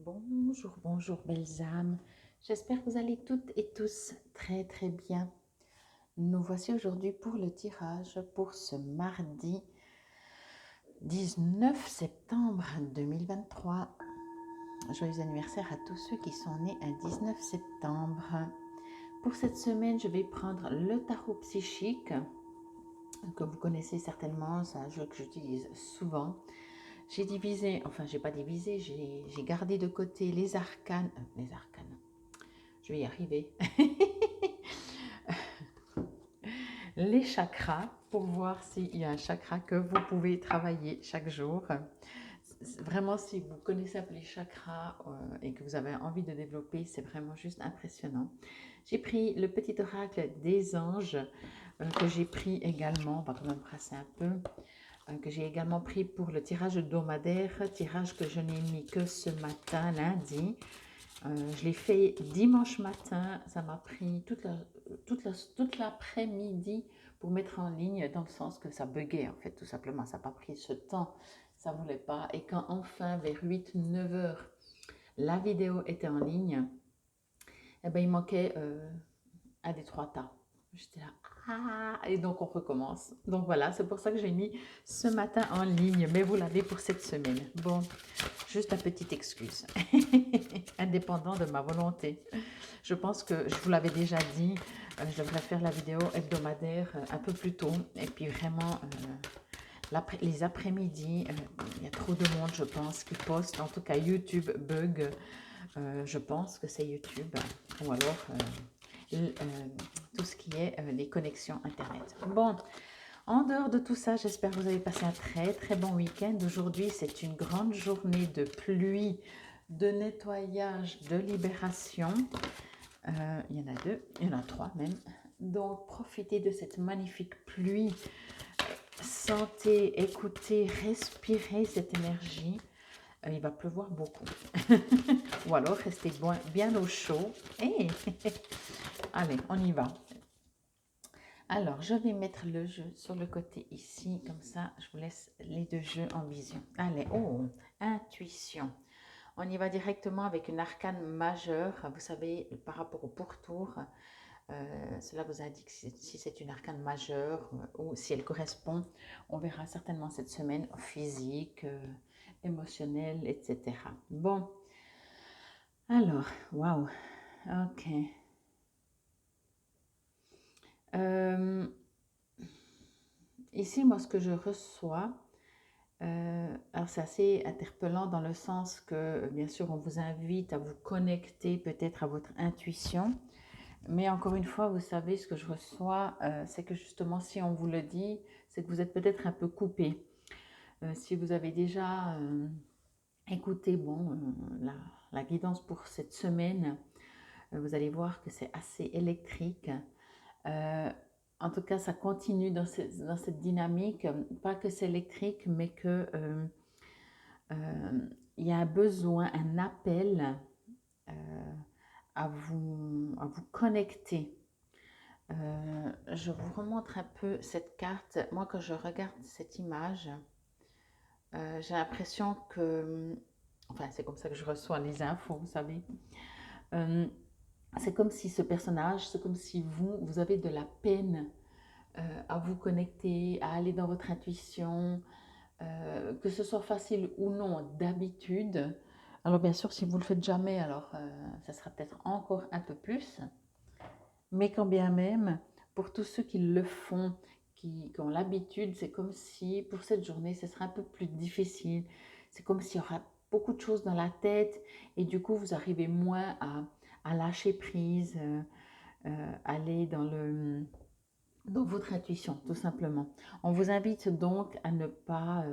Bonjour, bonjour belles âmes. J'espère que vous allez toutes et tous très très bien. Nous voici aujourd'hui pour le tirage pour ce mardi 19 septembre 2023. Joyeux anniversaire à tous ceux qui sont nés un 19 septembre. Pour cette semaine, je vais prendre le tarot psychique que vous connaissez certainement, c'est un jeu que j'utilise souvent. J'ai divisé, enfin j'ai pas divisé, j'ai gardé de côté les arcanes, je vais y arriver, les chakras pour voir s'il y a un chakra que vous pouvez travailler chaque jour. Vraiment, si vous connaissez un peu les chakras et que vous avez envie de développer, c'est vraiment juste impressionnant. J'ai pris le petit oracle des anges que j'ai pris également, on va quand même brasser un peu, que j'ai également pris pour le tirage hebdomadaire, tirage que je n'ai mis que ce matin, lundi. Je l'ai fait dimanche matin, ça m'a pris toute l'après-midi pour mettre en ligne, dans le sens que ça buguait en fait, tout simplement, ça n'a pas pris ce temps, ça ne voulait pas. Et quand enfin, vers 8-9 heures, la vidéo était en ligne, eh ben, il manquait un des trois tas. J'étais là, ah, et donc on recommence. Donc voilà, c'est pour ça que j'ai mis ce matin en ligne, mais vous l'avez pour cette semaine. Bon, juste une petite excuse, indépendant de ma volonté. Je pense que je vous l'avais déjà dit, je devrais faire la vidéo hebdomadaire un peu plus tôt. Et puis vraiment, les après-midi, il y a trop de monde, je pense, qui poste. En tout cas, YouTube bug. Je pense que c'est YouTube. Ou alors tout ce qui est les connexions Internet. Bon, en dehors de tout ça, j'espère que vous avez passé un très très bon week-end. Aujourd'hui, c'est une grande journée de pluie, de nettoyage, de libération. Il y en a deux, il y en a trois même. Donc, profitez de cette magnifique pluie. Sentez, écoutez, respirez cette énergie. Il va pleuvoir beaucoup. Ou alors, restez bien au chaud. Et allez, on y va. Alors, je vais mettre le jeu sur le côté ici, comme ça, je vous laisse les deux jeux en vision. Allez, oh, intuition. On y va directement avec une arcane majeure. Vous savez, par rapport au pourtour, cela vous indique si c'est une arcane majeure ou si elle correspond. On verra certainement cette semaine physique, émotionnelle, etc. Bon, alors, waouh, ok. Ici, moi, ce que je reçois, alors c'est assez interpellant dans le sens que, bien sûr, on vous invite à vous connecter peut-être à votre intuition. Mais encore une fois, vous savez, ce que je reçois, c'est que justement, si on vous le dit, c'est que vous êtes peut-être un peu coupé. Si vous avez déjà écouté bon, la guidance pour cette semaine, vous allez voir que c'est assez électrique. En tout cas, ça continue dans cette dynamique. Pas que c'est électrique, mais que il y a un besoin, un appel à vous connecter. Je vous remontre un peu cette carte. Moi, quand je regarde cette image, j'ai l'impression que, enfin, c'est comme ça que je reçois les infos, vous savez. C'est comme si ce personnage, c'est comme si vous avez de la peine à vous connecter, à aller dans votre intuition, que ce soit facile ou non d'habitude. Alors bien sûr, si vous ne le faites jamais, alors ça sera peut-être encore un peu plus. Mais quand bien même, pour tous ceux qui le font, qui ont l'habitude, c'est comme si pour cette journée, ce sera un peu plus difficile. C'est comme s'il y aura beaucoup de choses dans la tête et du coup, vous arrivez moins à lâcher prise, aller dans votre intuition, tout simplement. On vous invite donc à ne pas,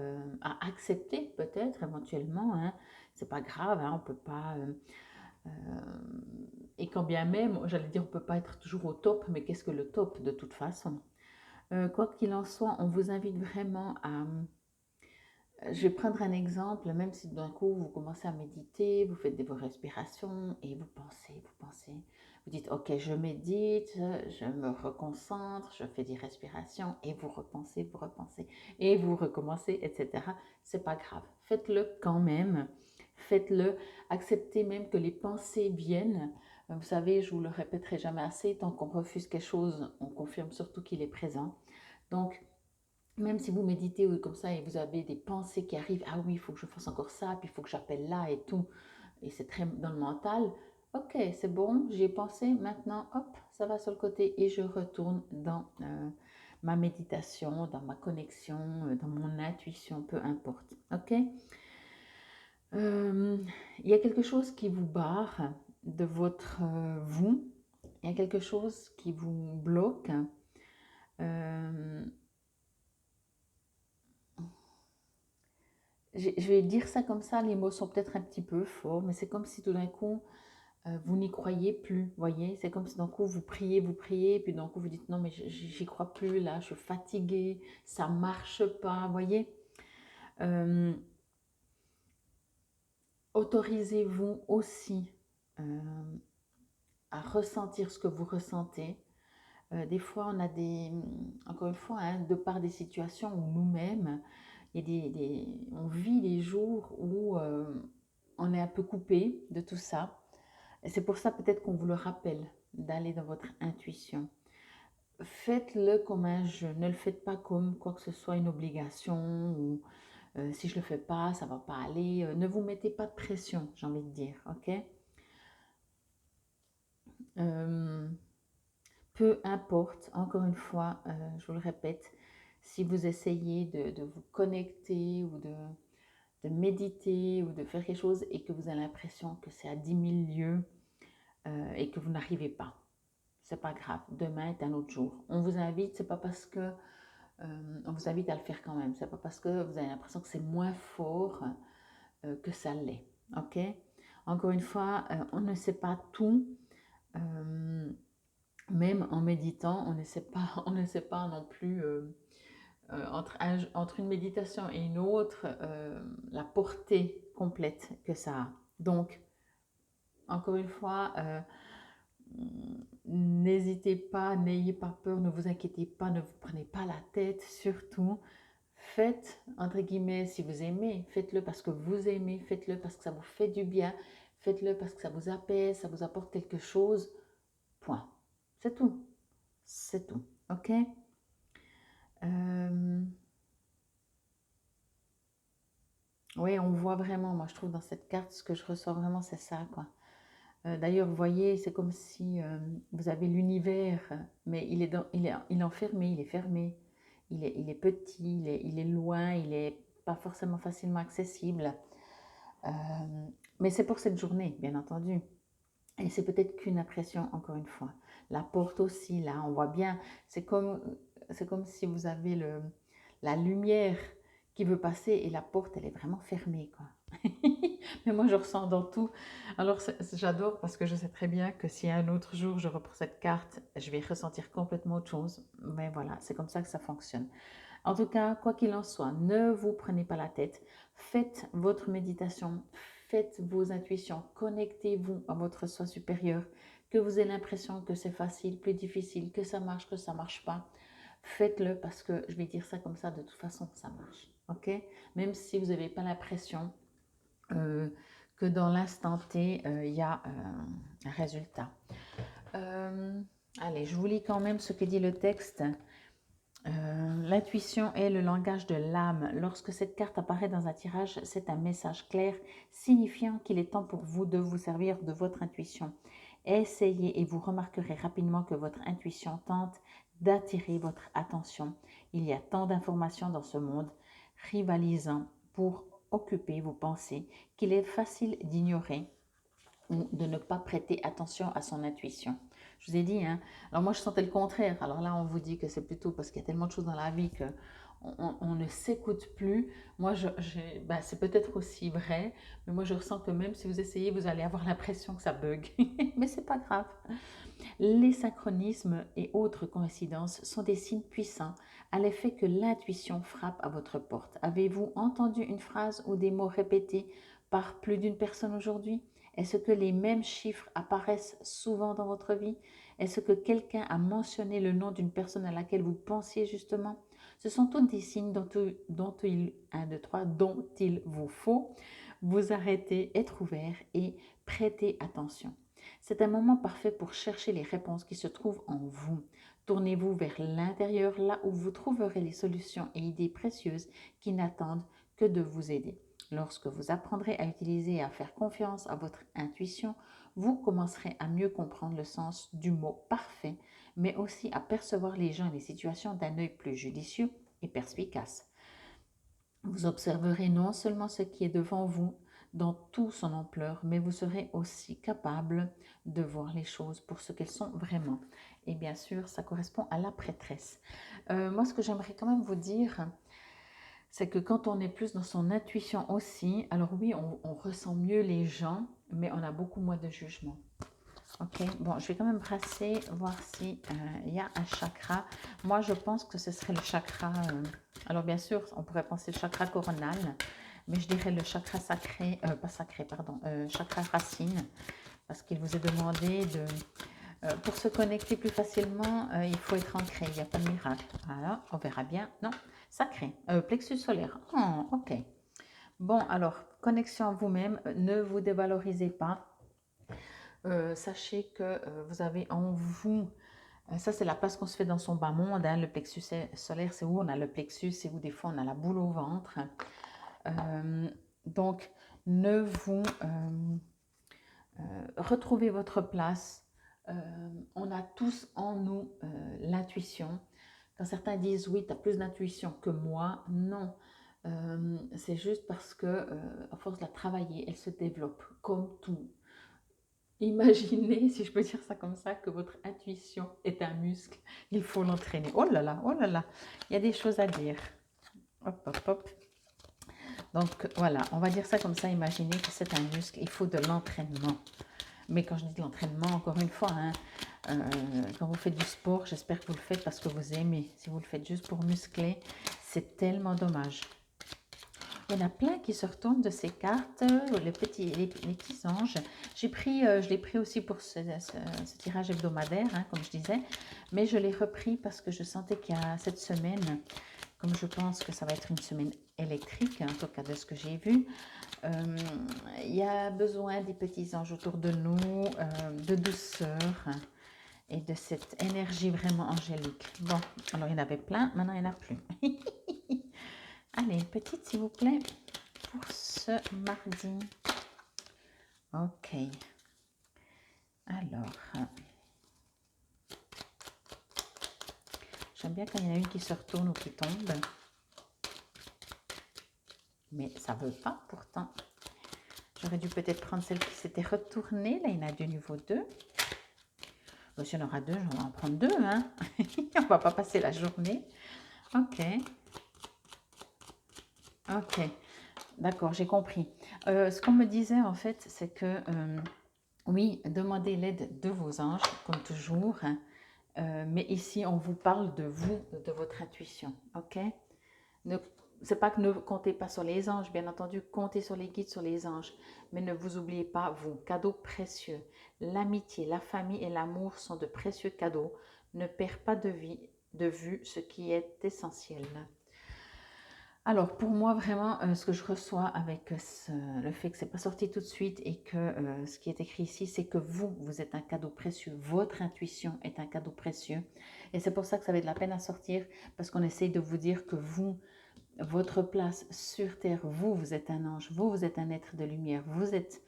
à accepter peut-être éventuellement, hein, c'est pas grave, hein, on peut pas, et quand bien même, j'allais dire, on peut pas être toujours au top, mais qu'est-ce que le top de toute façon? Quoi qu'il en soit, on vous invite vraiment à, je vais prendre un exemple, même si d'un coup vous commencez à méditer, vous faites vos respirations et vous dites ok je médite, je me reconcentre, je fais des respirations et vous repensez et vous recommencez, etc. C'est pas grave, faites-le quand même, Faites-le, acceptez même que les pensées viennent. Vous savez, je vous le répéterai jamais assez, tant qu'on refuse quelque chose, on confirme surtout qu'il est présent. Donc, même si vous méditez ou comme ça et vous avez des pensées qui arrivent, ah oui, il faut que je fasse encore ça, puis il faut que j'appelle là et tout, et c'est très dans le mental, ok, c'est bon, j'y ai pensé, maintenant, hop, ça va sur le côté et je retourne dans ma méditation, dans ma connexion, dans mon intuition, peu importe, ok. Euh, il y a quelque chose qui vous barre de votre vous, il y a quelque chose qui vous bloque. Euh, je vais dire ça comme ça, les mots sont peut-être un petit peu forts, mais c'est comme si tout d'un coup, vous n'y croyez plus, voyez. C'est comme si d'un coup, vous priez, puis d'un coup, vous dites non, mais j'y crois plus, là, je suis fatiguée, ça marche pas, voyez. Euh, Autorisez-vous aussi euh, à ressentir ce que vous ressentez. Des fois, on a des, encore une fois, hein, de par des situations où nous-mêmes, il y a on vit des jours où on est un peu coupé de tout ça. Et c'est pour ça peut-être qu'on vous le rappelle, d'aller dans votre intuition. Faites-le comme un jeu, ne le faites pas comme quoi que ce soit une obligation ou si je ne le fais pas, ça ne va pas aller. Ne vous mettez pas de pression, j'ai envie de dire, ok. Euh, Peu importe, encore une fois, je vous le répète, si vous essayez de vous connecter ou de méditer ou de faire quelque chose et que vous avez l'impression que c'est à 10 000 lieues et que vous n'arrivez pas, c'est pas grave, demain est un autre jour. On vous invite, c'est pas parce que on vous invite à le faire quand même, c'est pas parce que vous avez l'impression que c'est moins fort que ça l'est, ok. Encore une fois, on ne sait pas tout. Même en méditant, on ne sait pas, on ne sait pas non plus entre une méditation et une autre la portée complète que ça a. Donc, encore une fois, n'hésitez pas, n'ayez pas peur, ne vous inquiétez pas, ne vous prenez pas la tête, surtout. Faites, entre guillemets, si vous aimez, faites-le parce que vous aimez, faites-le parce que ça vous fait du bien, faites-le parce que ça vous apaise, ça vous apporte quelque chose, point. C'est tout. C'est tout. Ok. Oui, on voit vraiment, moi je trouve dans cette carte, ce que je ressens vraiment, c'est ça, quoi. D'ailleurs, vous voyez, c'est comme si vous avez l'univers, mais il est enfermé, il est fermé, il est petit, il est loin, il n'est pas forcément facilement accessible. Euh, mais c'est pour cette journée, bien entendu. Et c'est peut-être qu'une impression, encore une fois. La porte aussi, là, on voit bien, c'est comme si vous avez la lumière qui veut passer et la porte, elle est vraiment fermée, quoi. Mais moi, je ressens dans tout. Alors, j'adore parce que je sais très bien que si un autre jour je reprends cette carte, je vais ressentir complètement autre chose. Mais voilà, c'est comme ça que ça fonctionne. En tout cas, quoi qu'il en soit, ne vous prenez pas la tête. Faites votre méditation, faites vos intuitions, connectez-vous à votre soi supérieur. Que vous ayez l'impression que c'est facile, plus difficile, que ça marche pas. Faites-le parce que je vais dire ça comme ça, de toute façon, ça marche. Ok. Même si vous n'avez pas l'impression euh, que dans l'instant T, il y a un résultat. Euh, Allez, je vous lis quand même ce que dit le texte. L'intuition est le langage de l'âme. Lorsque cette carte apparaît dans un tirage, c'est un message clair signifiant qu'il est temps pour vous de vous servir de votre intuition. Essayez et vous remarquerez rapidement que votre intuition tente d'attirer votre attention. Il y a tant d'informations dans ce monde rivalisant pour occuper vos pensées qu'il est facile d'ignorer ou de ne pas prêter attention à son intuition. Je vous ai dit, hein, alors moi je sentais le contraire. Alors là, on vous dit que c'est plutôt parce qu'il y a tellement de choses dans la vie que on ne s'écoute plus. Moi, ben, c'est peut-être aussi vrai, mais moi je ressens que même si vous essayez, vous allez avoir l'impression que ça bug. Mais c'est pas grave. Les synchronismes et autres coïncidences sont des signes puissants à l'effet que l'intuition frappe à votre porte. Avez-vous entendu une phrase ou des mots répétés par plus d'une personne aujourd'hui? Est-ce que les mêmes chiffres apparaissent souvent dans votre vie? Est-ce que quelqu'un a mentionné le nom d'une personne à laquelle vous pensiez justement? Ce sont tous des signes dont il vous faut vous arrêter, être ouvert et prêter attention. C'est un moment parfait pour chercher les réponses qui se trouvent en vous. Tournez-vous vers l'intérieur, là où vous trouverez les solutions et idées précieuses qui n'attendent que de vous aider. Lorsque vous apprendrez à utiliser et à faire confiance à votre intuition, vous commencerez à mieux comprendre le sens du mot parfait, mais aussi à percevoir les gens et les situations d'un œil plus judicieux et perspicace. Vous observerez non seulement ce qui est devant vous dans toute son ampleur, mais vous serez aussi capable de voir les choses pour ce qu'elles sont vraiment. Et bien sûr, ça correspond à la prêtresse. Moi, ce que j'aimerais quand même vous dire, c'est que quand on est plus dans son intuition aussi, alors oui, on ressent mieux les gens, mais on a beaucoup moins de jugement. Ok, bon, je vais quand même brasser, voir si il y a un chakra. Moi, je pense que ce serait le chakra. Alors, bien sûr, on pourrait penser le chakra coronal, mais je dirais le chakra sacré, pas sacré, pardon, chakra racine, parce qu'il vous est demandé de. Pour se connecter plus facilement, il faut être ancré, il n'y a pas de miracle. Voilà, on verra bien. Non, sacré, plexus solaire. Oh, ok. Bon, alors, connexion à vous-même, ne vous dévalorisez pas. Sachez que vous avez en vous, ça c'est la place qu'on se fait dans son bas monde, hein, le plexus solaire, c'est où on a le plexus, c'est où des fois on a la boule au ventre. Donc, ne vous retrouvez votre place. On a tous en nous l'intuition. Quand certains disent oui, tu as plus d'intuition que moi, non. C'est juste parce que à force de la travailler, elle se développe comme tout. Imaginez, si je peux dire ça comme ça, que votre intuition est un muscle. Il faut l'entraîner. Oh là là, il y a des choses à dire. Hop, hop, hop. Donc voilà, on va dire ça comme ça. Imaginez que c'est un muscle. Il faut de l'entraînement. Mais quand je dis de l'entraînement, encore une fois, hein, quand vous faites du sport, j'espère que vous le faites parce que vous aimez. Si vous le faites juste pour muscler, c'est tellement dommage. Il y en a plein qui se retournent de ces cartes, les petits anges. Je l'ai pris aussi pour ce tirage hebdomadaire, hein, comme je disais, mais je l'ai repris parce que je sentais qu'il y a cette semaine, comme je pense que ça va être une semaine électrique, en tout cas de ce que j'ai vu, il y a besoin des petits anges autour de nous, de douceur et de cette énergie vraiment angélique. Bon, alors il y en avait plein, maintenant il n'y en a plus. Allez, une petite s'il vous plaît pour ce mardi. Ok. Alors, j'aime bien quand il y en a une qui se retourne ou qui tombe. Mais ça ne veut pas pourtant. J'aurais dû peut-être prendre celle qui s'était retournée. Là, il y en a de niveau 2. Bon, si on aura deux, on va en prendre deux. Hein. On ne va pas passer la journée. Ok. Ok. D'accord, j'ai compris. Ce qu'on me disait en fait, c'est que oui, demandez l'aide de vos anges, comme toujours. Hein. Mais ici, on vous parle de vous, de votre intuition. Ok? C'est pas que ne comptez pas sur les anges, bien entendu, comptez sur les guides, sur les anges. Mais ne vous oubliez pas, vous, cadeaux précieux. L'amitié, la famille et l'amour sont de précieux cadeaux. Ne perds pas de vue ce qui est essentiel. Alors, pour moi, vraiment, ce que je reçois avec le fait que ce n'est pas sorti tout de suite et que ce qui est écrit ici, c'est que vous êtes un cadeau précieux. Votre intuition est un cadeau précieux. Et c'est pour ça que ça avait de la peine à sortir, parce qu'on essaye de vous dire que vous, votre place sur Terre, vous êtes un ange, vous êtes un être de lumière, vous êtes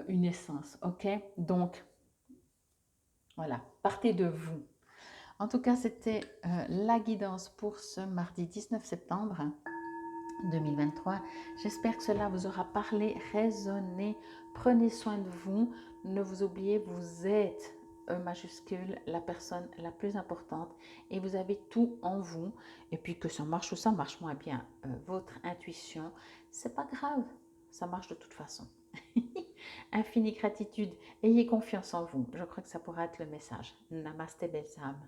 une essence, ok? Donc, voilà, partez de vous. En tout cas, c'était la guidance pour ce mardi 19 septembre. 2023. J'espère que cela vous aura parlé, résonné. Prenez soin de vous. Ne vous oubliez, vous êtes majuscule, la personne la plus importante et vous avez tout en vous. Et puis que ça marche ou ça marche moins bien, votre intuition, c'est pas grave. Ça marche de toute façon. Infinie gratitude. Ayez confiance en vous. Je crois que ça pourra être le message. Namasté, belles âmes.